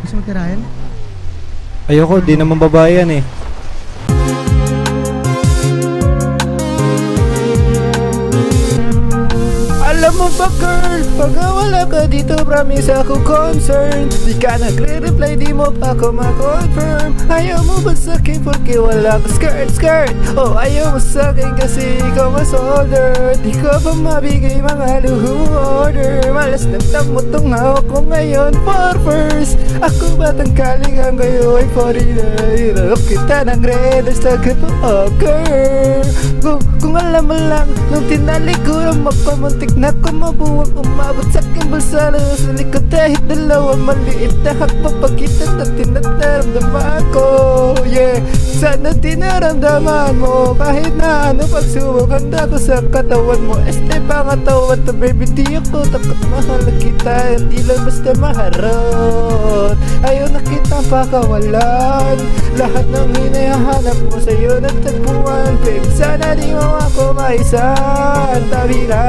Gusto mo tirahin? Ayoko, di naman babae yan eh. Alam mo ba girl, pag wala ka dito promise ako concern. Di ka nagre-reply, di mo pa ako ma-confirm. Ayaw mo ba sa'kin porque wala ka skirt? O ayaw mo sa'kin kasi ikaw mas older. Di ko ba mabigay mga luhong order? Malas nagtamo tong hawak ko ngayon for first. Ako batang kalingan kayo ay foreigner. Irarok kita ng red sa kapag-ocker. Kung alam mo lang, nung tinalikuran mo ko, muntik na ko mabuwang umabot sa aking bulsa. Sa likod kahit dalawa maliit na hakbang pagkita na tinaramdaman ko. Yeah, sana tinaramdaman mo kahit na ano pagsubok. Handa ko sa katawan mo. Este pangatawan to baby, di ako takot mahal kita. Di lang basta maharot. Ayaw na kitang pakawalan. Lahat ng hinahanap mo sa'yo nagtagpuan. Baby, sana di mo ako maisan. Tabi ka.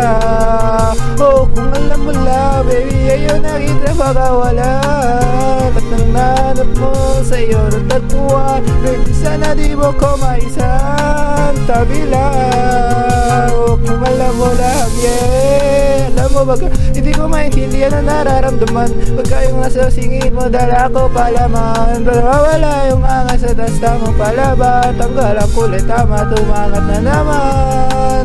Oh, kung alam mo lang, baby, ayaw na kita pakawalan. At nang nanap mo sa'yo nagtagpuan. Baby, sana di mo ko maisan. Tabi lang. Oh, kung alam mo lang, yeah. Alam mo ba, hindi ko maintindihan ang nararamdaman. Pagka yung nasa singit mo, dala ko palaman. Pero wala yung angas sa tasta mo palaban. Tanggal ang kulay, tama, tumangat na naman.